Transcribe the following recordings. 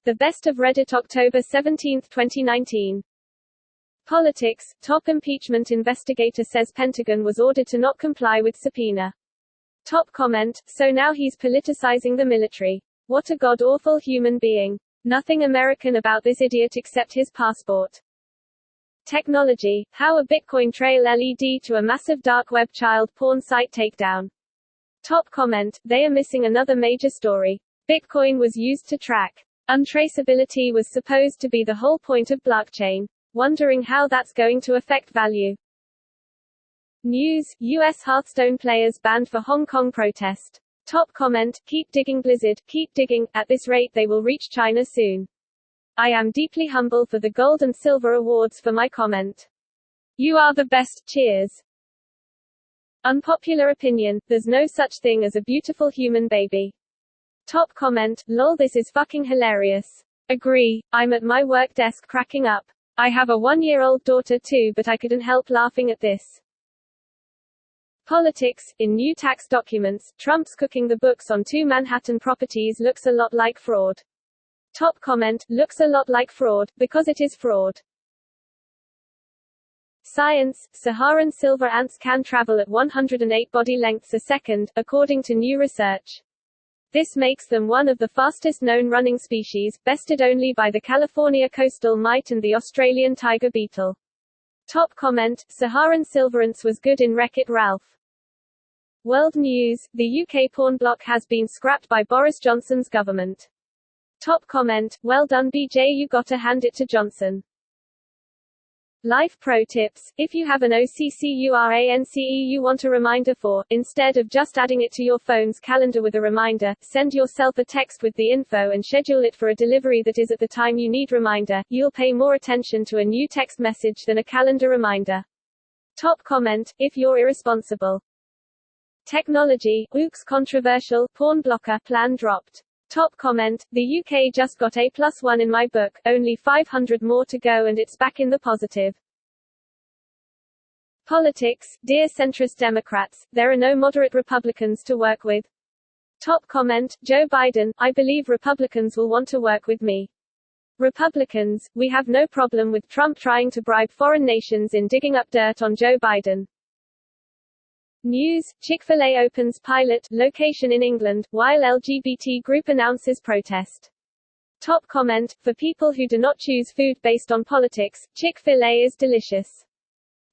The Best of Reddit, October 17, 2019. Politics. Top impeachment investigator says Pentagon was ordered to not comply with subpoena. Top comment. So now he's politicizing the military. What a god-awful human being. Nothing American about this idiot except his passport. Technology. How a Bitcoin Trail LED to a massive dark web child porn site takedown. Top comment. They are missing another major story. Bitcoin was used to track. Untraceability was supposed to be the whole point of blockchain. Wondering how that's going to affect value. News. U.S. Hearthstone players banned for Hong Kong protest. Top comment. Keep digging Blizzard, keep digging, at this rate they will reach China soon. I am deeply humble for the gold and silver awards for my comment. You are the best, cheers. Unpopular opinion. There's no such thing as a beautiful human baby. Top comment. Lol, this is fucking hilarious. Agree. I'm at my work desk cracking up. I have a 1-year-old daughter too, but I couldn't help laughing at this. Politics. In new tax documents, Trump's cooking the books on 2 Manhattan properties looks a lot like fraud. Top comment. Looks a lot like fraud, because it is fraud. Science. Saharan silver ants can travel at 108 body lengths a second, according to new research. This makes them one of the fastest known running species, bested only by the California coastal mite and the Australian tiger beetle. Top comment. Saharan silver ants was good in Wreck-It Ralph. World news. The UK porn block has been scrapped by Boris Johnson's government. Top comment. Well done BJ, you gotta hand it to Johnson. Life pro tips. If you have an OCCURANCE you want a reminder for, instead of just adding it to your phone's calendar with a reminder, send yourself a text with the info and schedule it for a delivery that is at the time you need reminder. You'll pay more attention to a new text message than a calendar reminder. Top comment. If you're irresponsible. Technology. Oops, controversial. Porn blocker plan dropped. Top comment. The UK just got A+1 in my book, only 500 more to go and it's back in the positive. Politics. Dear centrist Democrats, there are no moderate Republicans to work with. Top comment. Joe Biden, I believe Republicans will want to work with me. Republicans, we have no problem with Trump trying to bribe foreign nations in digging up dirt on Joe Biden. News. Chick-fil-A opens pilot location in England, while LGBT group announces protest. Top comment. For people who do not choose food based on politics, Chick-fil-A is delicious.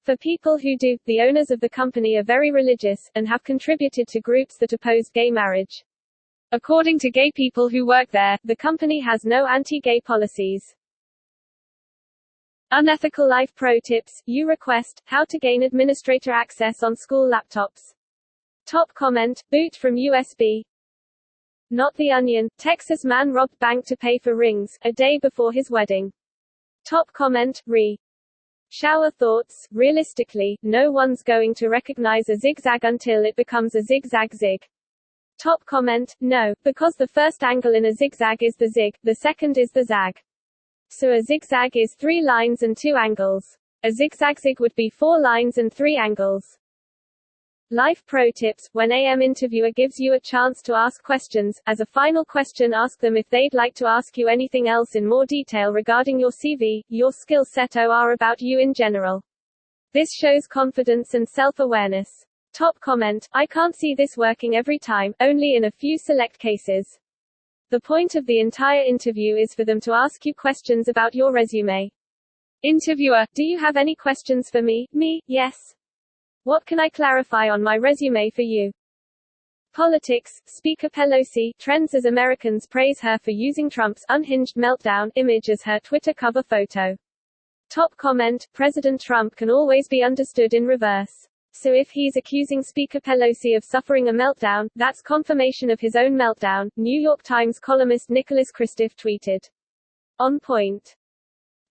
For people who do, the owners of the company are very religious, and have contributed to groups that oppose gay marriage. According to gay people who work there, the company has no anti-gay policies. Unethical life pro tips. You request, how to gain administrator access on school laptops. Top comment. Boot from USB. Not the Onion. Texas man robbed bank to pay for rings, a day before his wedding. Top comment. Shower thoughts. Realistically, no one's going to recognize a zigzag until it becomes a zigzag zig. Top comment. No, because the first angle in a zigzag is the zig, the second is the zag. So a zigzag is 3 lines and 2 angles. A zigzag zig would be 4 lines and 3 angles. Life pro tips. When AM interviewer gives you a chance to ask questions, as a final question ask them if they'd like to ask you anything else in more detail regarding your CV, your skill set or about you in general. This shows confidence and self-awareness. Top comment. I can't see this working every time, only in a few select cases. The point of the entire interview is for them to ask you questions about your resume. Interviewer. Do you have any questions for me? Me, yes. What can I clarify on my resume for you? Politics. Speaker Pelosi trends as Americans praise her for using Trump's unhinged meltdown image as her Twitter cover photo. Top comment. President Trump can always be understood in reverse. So if he's accusing Speaker Pelosi of suffering a meltdown, that's confirmation of his own meltdown, New York Times columnist Nicholas Kristof tweeted. On point.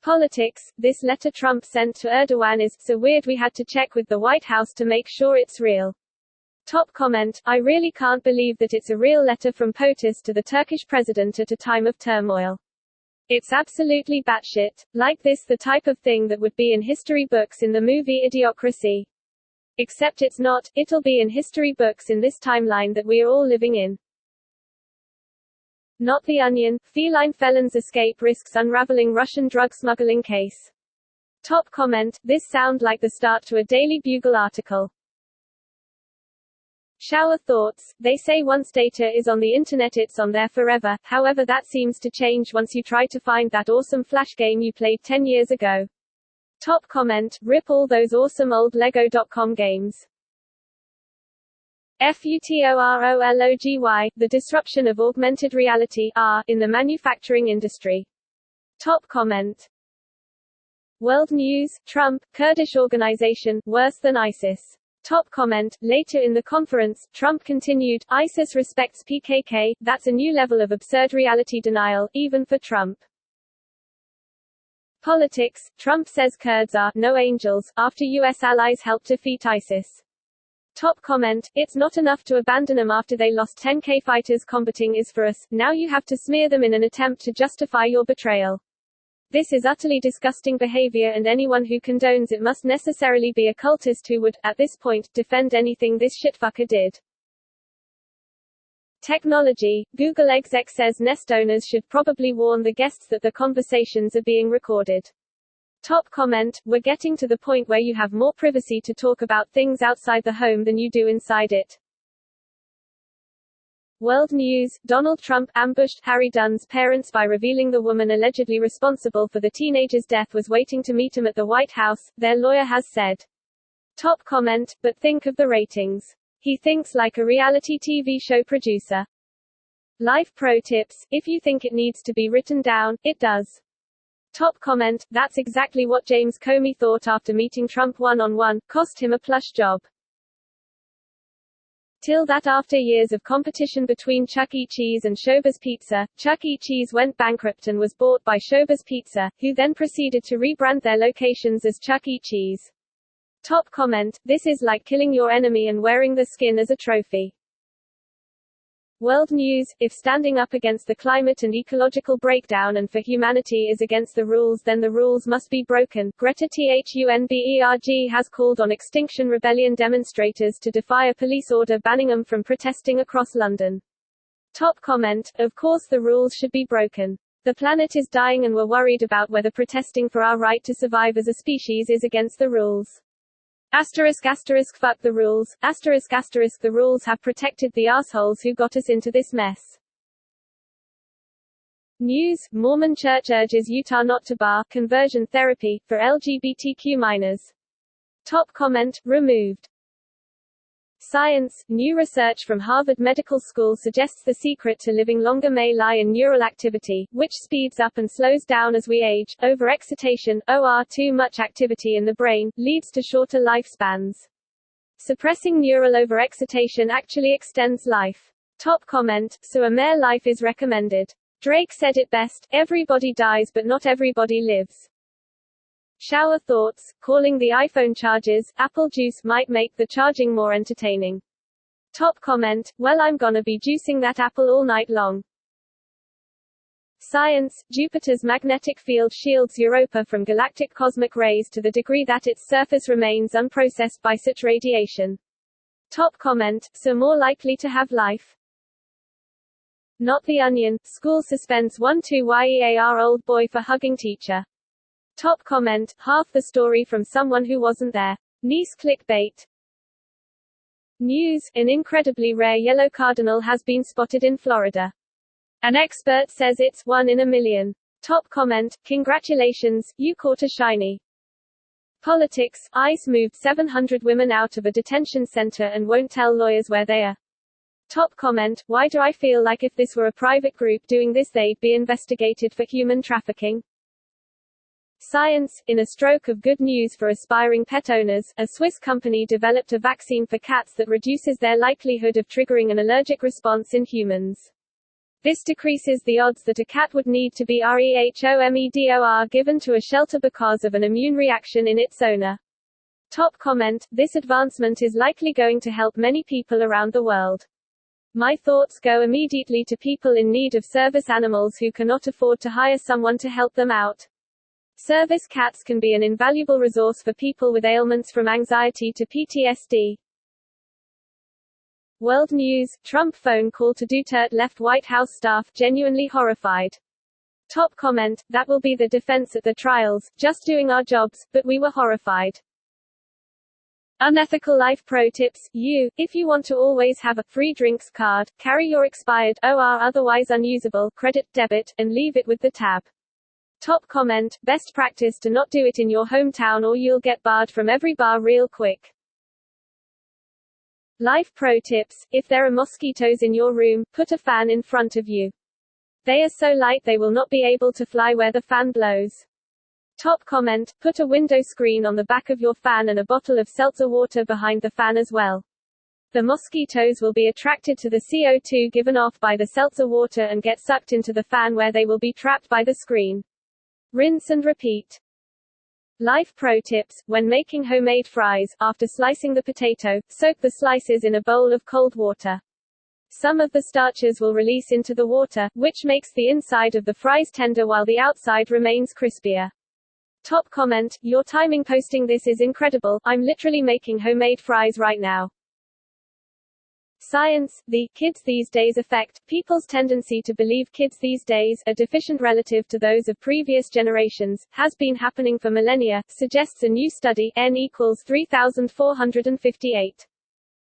Politics. This letter Trump sent to Erdogan is so weird we had to check with the White House to make sure it's real. Top comment. I really can't believe that it's a real letter from POTUS to the Turkish president at a time of turmoil. It's absolutely batshit. Like this, the type of thing that would be in history books in the movie Idiocracy. Except it's not. It'll be in history books in this timeline that we are all living in. Not The Onion, feline felons escape risks unraveling Russian drug smuggling case. Top comment, this sound like the start to a Daily Bugle article. Shower thoughts, they say once data is on the internet it's on there forever, however that seems to change once you try to find that awesome Flash game you played 10 years ago. Top comment, rip all those awesome old Lego.com games. Futurology, the disruption of augmented reality in the manufacturing industry. Top comment. World News, Trump, Kurdish organization, worse than ISIS. Top comment, later in the conference, Trump continued, ISIS respects PKK, that's a new level of absurd reality denial, even for Trump. Politics, Trump says Kurds are no angels, after U.S. allies helped defeat ISIS. Top comment, it's not enough to abandon them after they lost 10k fighters combating is for us, now you have to smear them in an attempt to justify your betrayal. This is utterly disgusting behavior and anyone who condones it must necessarily be a cultist who would, at this point, defend anything this shitfucker did. Technology, Google exec says Nest owners should probably warn the guests that the conversations are being recorded. Top comment, we're getting to the point where you have more privacy to talk about things outside the home than you do inside it. World News, Donald Trump ambushed Harry Dunn's parents by revealing the woman allegedly responsible for the teenager's death was waiting to meet him at the White House, their lawyer has said. Top comment, but think of the ratings. He thinks like a reality TV show producer. Life pro tips, if you think it needs to be written down, it does. Top comment, that's exactly what James Comey thought after meeting Trump one-on-one, cost him a plush job. Till that after years of competition between Chuck E. Cheese and Showbiz Pizza, Chuck E. Cheese went bankrupt and was bought by Showbiz Pizza, who then proceeded to rebrand their locations as Chuck E. Cheese. Top comment, this is like killing your enemy and wearing the skin as a trophy. World News, if standing up against the climate and ecological breakdown and for humanity is against the rules then the rules must be broken. Greta Thunberg has called on Extinction Rebellion demonstrators to defy a police order banning them from protesting across London. Top comment, of course the rules should be broken. The planet is dying and we're worried about whether protesting for our right to survive as a species is against the rules. Fuck the rules. The rules have protected the assholes who got us into this mess. News, Mormon Church urges Utah not to bar conversion therapy for LGBTQ minors. Top comment, removed. Science, new research from Harvard Medical School suggests the secret to living longer may lie in neural activity, which speeds up and slows down as we age. Overexcitation, or too much activity in the brain, leads to shorter lifespans. Suppressing neural overexcitation actually extends life. Top comment, so a mere life is recommended. Drake said it best, everybody dies but not everybody lives. Shower thoughts, calling the iPhone chargers, apple juice might make the charging more entertaining. Top comment, well I'm gonna be juicing that apple all night long. Science, Jupiter's magnetic field shields Europa from galactic cosmic rays to the degree that its surface remains unprocessed by such radiation. Top comment, so more likely to have life. Not The Onion, school suspends 12-year-old boy for hugging teacher. Top comment, half the story from someone who wasn't there. Nice clickbait. News, an incredibly rare yellow cardinal has been spotted in Florida. An expert says it's 1 in a million. Top comment, congratulations, you caught a shiny. Politics, ICE moved 700 women out of a detention center and won't tell lawyers where they are. Top comment, why do I feel like if this were a private group doing this they'd be investigated for human trafficking? Science, in a stroke of good news for aspiring pet owners, a Swiss company developed a vaccine for cats that reduces their likelihood of triggering an allergic response in humans. This decreases the odds that a cat would need to be rehomedor given to a shelter because of an immune reaction in its owner. Top comment, this advancement is likely going to help many people around the world. My thoughts go immediately to people in need of service animals who cannot afford to hire someone to help them out. Service cats can be an invaluable resource for people with ailments from anxiety to PTSD. World News, Trump phone call to Duterte left White House staff genuinely horrified. Top comment, that will be the defense at the trials, just doing our jobs, but we were horrified. Unethical life pro tips, if you want to always have a free drinks card, carry your expired, or otherwise unusable, credit, debit, and leave it with the tab. Top comment, best practice to not do it in your hometown or you'll get barred from every bar real quick. Life pro tips, if there are mosquitoes in your room, put a fan in front of you. They are so light they will not be able to fly where the fan blows. Top comment, put a window screen on the back of your fan and a bottle of seltzer water behind the fan as well. The mosquitoes will be attracted to the CO2 given off by the seltzer water and get sucked into the fan where they will be trapped by the screen. Rinse and repeat. Life pro tips, when making homemade fries, after slicing the potato, soak the slices in a bowl of cold water. Some of the starches will release into the water, which makes the inside of the fries tender while the outside remains crispier. Top comment, your timing posting this is incredible, I'm literally making homemade fries right now. Science, the kids these days effect, people's tendency to believe kids these days are deficient relative to those of previous generations, has been happening for millennia, suggests a new study, N equals 3458.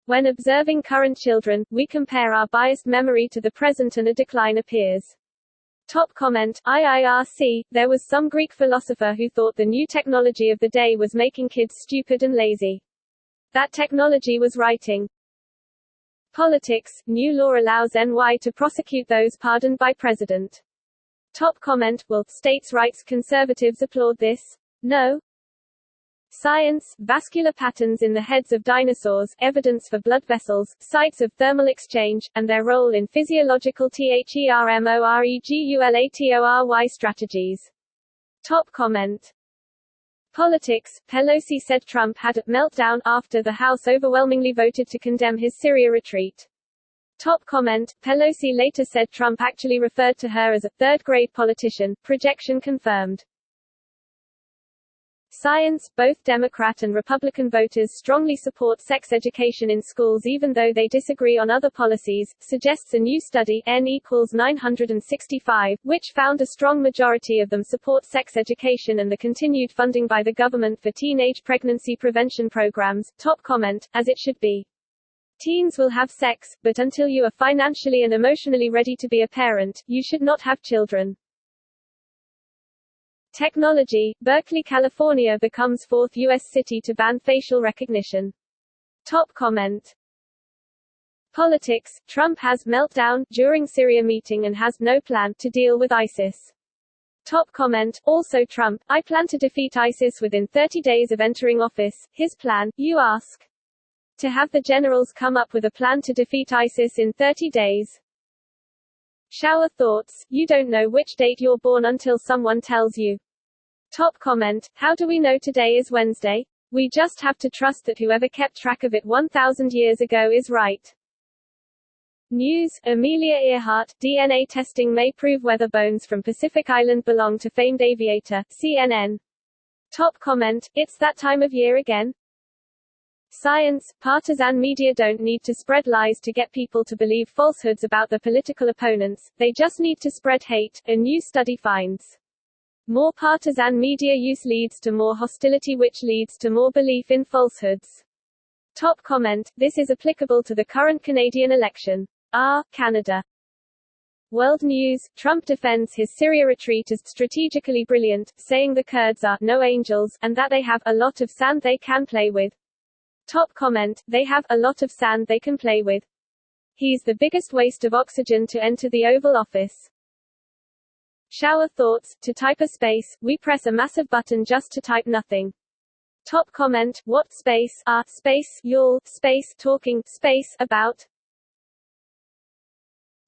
When observing current children, we compare our biased memory to the present and a decline appears. Top comment, IIRC, there was some Greek philosopher who thought the new technology of the day was making kids stupid and lazy. That technology was writing. Politics, new law allows NY to prosecute those pardoned by president. Top comment, will states' rights conservatives applaud this? No. Science, vascular patterns in the heads of dinosaurs, evidence for blood vessels, sites of thermal exchange, and their role in physiological thermoregulatory strategies. Top comment. Politics, Pelosi said Trump had a meltdown after the House overwhelmingly voted to condemn his Syria retreat. Top comment, Pelosi later said Trump actually referred to her as a third-grade politician, projection confirmed. Science, both Democrat and Republican voters strongly support sex education in schools even though they disagree on other policies, suggests a new study, N equals 965, which found a strong majority of them support sex education and the continued funding by the government for teenage pregnancy prevention programs. Top comment, as it should be. Teens will have sex, but until you are financially and emotionally ready to be a parent, you should not have children. Technology, Berkeley, California becomes fourth U.S. city to ban facial recognition. Top comment. Politics, Trump has meltdown during Syria meeting and has no plan to deal with ISIS. Top comment, also Trump, I plan to defeat ISIS within 30 days of entering office. His plan, you ask? To have the generals come up with a plan to defeat ISIS in 30 days. Shower thoughts, you don't know which date you're born until someone tells you. Top comment, how do we know today is Wednesday? We just have to trust that whoever kept track of it 1,000 years ago is right. News, Amelia Earhart, DNA testing may prove whether bones from Pacific Island belong to famed aviator, CNN. Top comment, it's that time of year again? Science, partisan media don't need to spread lies to get people to believe falsehoods about their political opponents, they just need to spread hate, a new study finds. More partisan media use leads to more hostility which leads to more belief in falsehoods. Top comment, this is applicable to the current Canadian election. Canada. World News, Trump defends his Syria retreat as strategically brilliant, saying the Kurds are no angels, and that they have a lot of sand they can play with. Top comment, they have a lot of sand they can play with. He's the biggest waste of oxygen to enter the Oval Office. Shower thoughts, to type a space, we press a massive button just to type nothing. Top comment, what space, space, y'all, space, talking, space, about.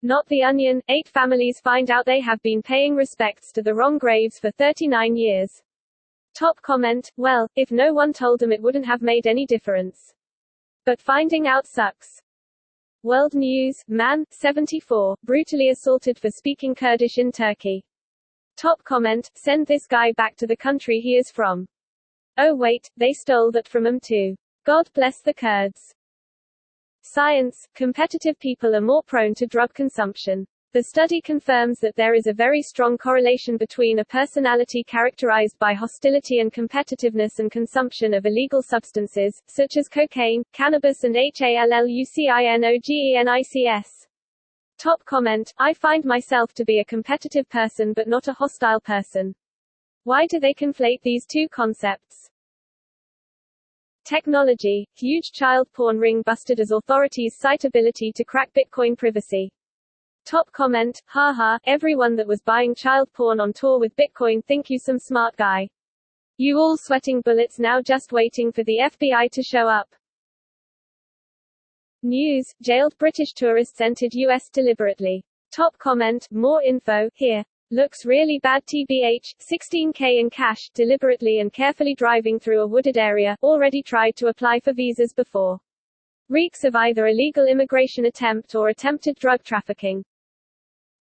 Not the Onion, 8 families find out they have been paying respects to the wrong graves for 39 years. Top comment, well, if no one told them it wouldn't have made any difference. But finding out sucks. World News, man, 74, brutally assaulted for speaking Kurdish in Turkey. Top comment, send this guy back to the country he is from. Oh wait, they stole that from him too. God bless the Kurds. Science, competitive people are more prone to drug consumption. The study confirms that there is a very strong correlation between a personality characterized by hostility and competitiveness and consumption of illegal substances, such as cocaine, cannabis and hallucinogens. Top comment: I find myself to be a competitive person but not a hostile person. Why do they conflate these two concepts? Technology, huge child porn ring busted as authorities cite ability to crack Bitcoin privacy. Top comment: haha, everyone that was buying child porn on tour with Bitcoin think you some smart guy. You all sweating bullets now just waiting for the FBI to show up. News, jailed British tourists entered US deliberately. Top comment: more info, here. Looks really bad tbh, 16k in cash, deliberately and carefully driving through a wooded area, already tried to apply for visas before. Reeks of either illegal immigration attempt or attempted drug trafficking.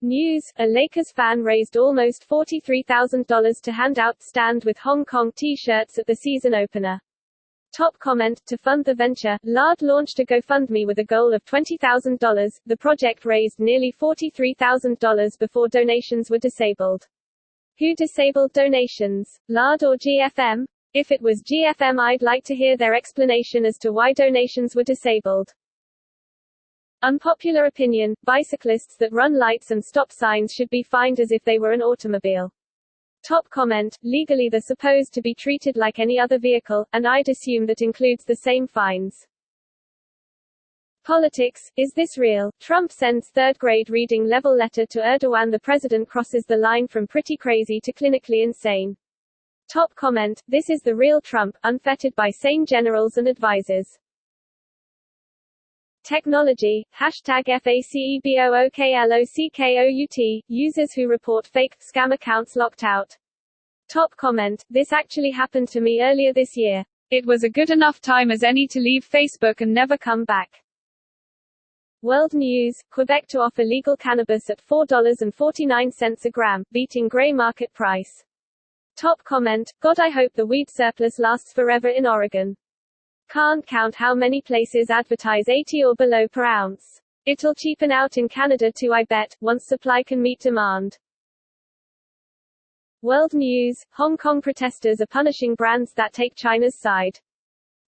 News, a Lakers fan raised almost $43,000 to hand out stand with Hong Kong t-shirts at the season opener. Top comment: to fund the venture, Lard launched a GoFundMe with a goal of $20,000. The project raised nearly $43,000 before donations were disabled. Who disabled donations? Lard or GFM? If it was GFM, I'd like to hear their explanation as to why donations were disabled. Unpopular opinion: bicyclists that run lights and stop signs should be fined as if they were an automobile. Top comment: legally they're supposed to be treated like any other vehicle, and I'd assume that includes the same fines. Politics, is this real? Trump sends third-grade reading level letter to Erdogan. The president crosses the line from pretty crazy to clinically insane. Top comment: this is the real Trump, unfettered by sane generals and advisors. Technology, hashtag #FACEBOOKLOCKOUT, users who report fake, scam accounts locked out. Top comment: this actually happened to me earlier this year. It was a good enough time as any to leave Facebook and never come back. World news, Quebec to offer legal cannabis at $4.49 a gram, beating grey market price. Top comment: God, I hope the weed surplus lasts forever in Oregon. Can't count how many places advertise 80 or below per ounce. It'll cheapen out in Canada too, I bet, once supply can meet demand. World news, Hong Kong protesters are punishing brands that take China's side.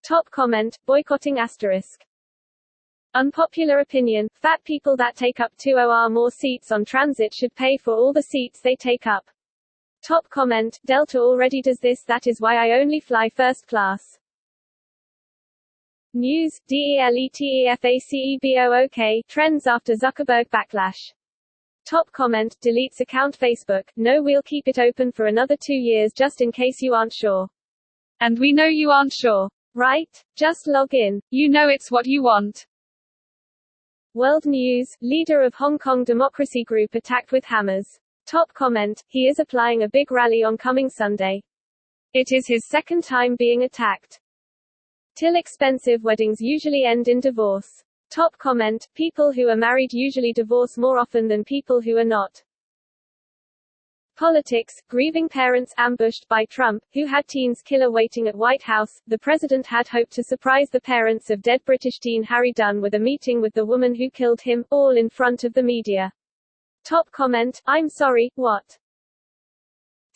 Top comment: boycotting asterisk. Unpopular opinion: fat people that take up 2 or more seats on transit should pay for all the seats they take up. Top comment: Delta already does this, that is why I only fly first class. News, DELETEFACEBOOK, trends after Zuckerberg backlash. Top comment: deletes account Facebook, no, we'll keep it open for another 2 years just in case you aren't sure. And we know you aren't sure. Right? Just log in. You know it's what you want. World news, leader of Hong Kong Democracy Group attacked with hammers. Top comment: he is applying a big rally on coming Sunday. It is his second time being attacked. Till expensive weddings usually end in divorce. Top comment: people who are married usually divorce more often than people who are not. Politics, grieving parents ambushed by Trump, who had teens killer waiting at White House. The president had hoped to surprise the parents of dead British teen Harry Dunn with a meeting with the woman who killed him, all in front of the media. Top comment: I'm sorry, what?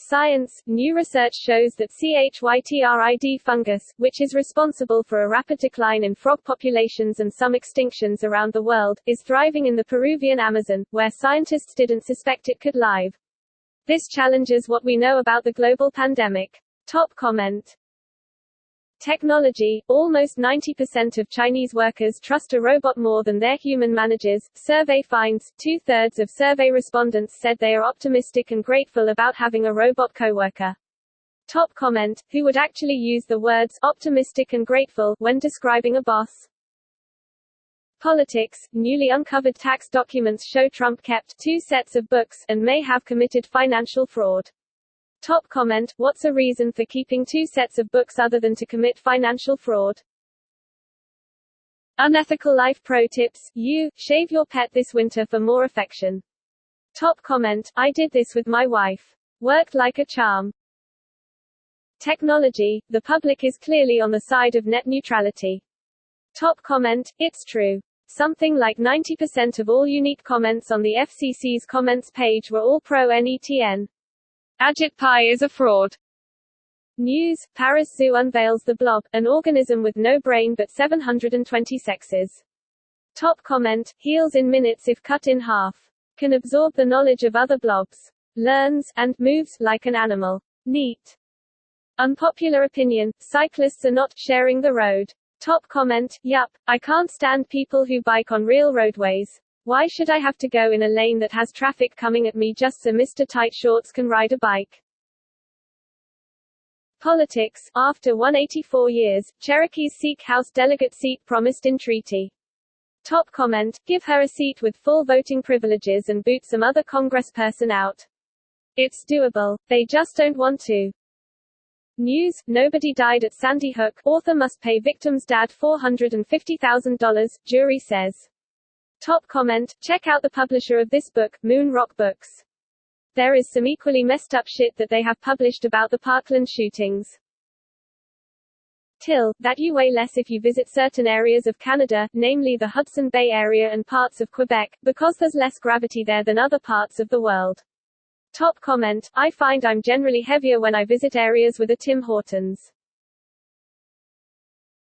Science, new research shows that chytrid fungus, which is responsible for a rapid decline in frog populations and some extinctions around the world, is thriving in the Peruvian Amazon, where scientists didn't suspect it could live. This challenges what we know about the global pandemic. Top comment: technology, almost 90% of Chinese workers trust a robot more than their human managers. Survey finds, 2/3 of survey respondents said they are optimistic and grateful about having a robot coworker. Top comment: who would actually use the words optimistic and grateful when describing a boss? Politics, newly uncovered tax documents show Trump kept 2 sets of books, and may have committed financial fraud. Top comment: what's a reason for keeping 2 sets of books other than to commit financial fraud? Unethical life pro tips: you, shave your pet this winter for more affection. Top comment: I did this with my wife. Worked like a charm. Technology, the public is clearly on the side of net neutrality. Top comment: it's true. Something like 90% of all unique comments on the FCC's comments page were all pro-NETN. Ajit Pai is a fraud. News, Paris Zoo unveils the blob, an organism with no brain but 720 sexes. Top comment, heals in minutes if cut in half. Can absorb the knowledge of other blobs. Learns, and moves, like an animal. Neat. Unpopular opinion, cyclists are not sharing the road. Top comment, yup, I can't stand people who bike on real roadways. Why should I have to go in a lane that has traffic coming at me just so Mr. Tight Shorts can ride a bike? Politics, after 184 years, Cherokee's Sikh House delegate seat promised in treaty. Top comment, give her a seat with full voting privileges and boot some other congressperson out. It's doable, they just don't want to. News, nobody died at Sandy Hook, author must pay victim's dad $450,000, jury says. Top comment, check out the publisher of this book, Moon Rock Books. There is some equally messed up shit that they have published about the Parkland shootings. That you weigh less if you visit certain areas of Canada, namely the Hudson Bay area and parts of Quebec, because there's less gravity there than other parts of the world. Top comment, I find I'm generally heavier when I visit areas with a Tim Hortons.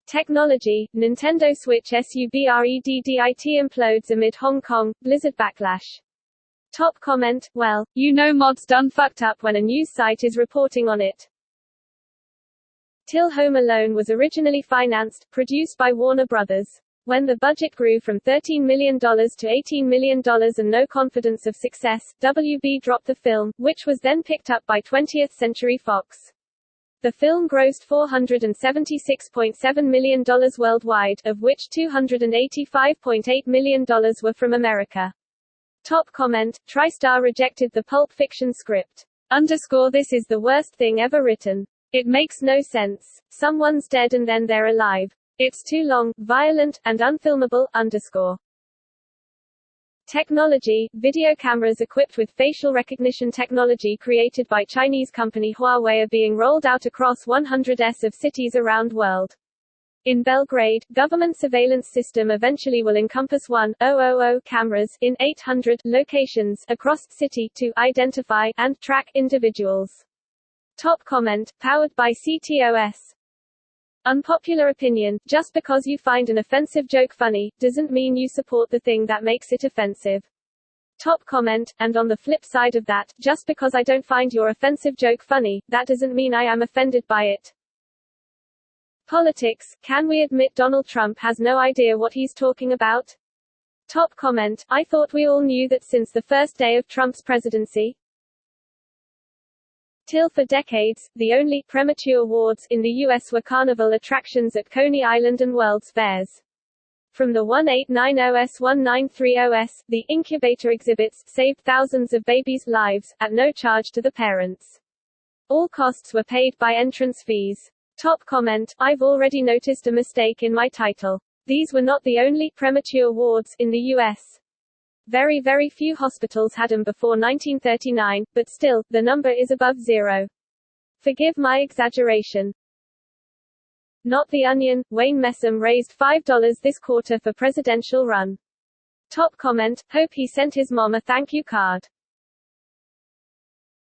Technology, Nintendo Switch subreddit implodes amid Hong Kong Blizzard backlash. Top comment, well, you know mod's done fucked up when a news site is reporting on it. Home Alone was originally financed, produced by Warner Brothers. When the budget grew from $13 million to $18 million and no confidence of success, WB dropped the film, which was then picked up by 20th Century Fox. The film grossed $476.7 million worldwide, of which $285.8 million were from America. Top comment, TriStar rejected the Pulp Fiction script. This is the worst thing ever written. It makes no sense. Someone's dead and then they're alive. It's too long, violent, and unfilmable. Technology, video cameras equipped with facial recognition technology created by Chinese company Huawei are being rolled out across 100s of cities around world. In Belgrade, government surveillance system eventually will encompass 1,000 cameras in 800 locations across city to identify and track individuals. Top comment, powered by CTOS. Unpopular opinion, just because you find an offensive joke funny, doesn't mean you support the thing that makes it offensive. Top comment, and on the flip side of that, just because I don't find your offensive joke funny, that doesn't mean I am offended by it. Politics, can we admit Donald Trump has no idea what he's talking about? Top comment, I thought we all knew that since the first day of Trump's presidency. For decades, the only premature wards in the U.S. were carnival attractions at Coney Island and World's Fairs. From the 1890s-1930s, the incubator exhibits saved thousands of babies' lives, at no charge to the parents. All costs were paid by entrance fees. Top comment, I've already noticed a mistake in my title. These were not the only premature wards in the U.S. Very few hospitals had them before 1939, but still, the number is above zero. Forgive my exaggeration. Not the Onion, Wayne Messam raised $5 this quarter for presidential run. Top comment, hope he sent his mom a thank you card.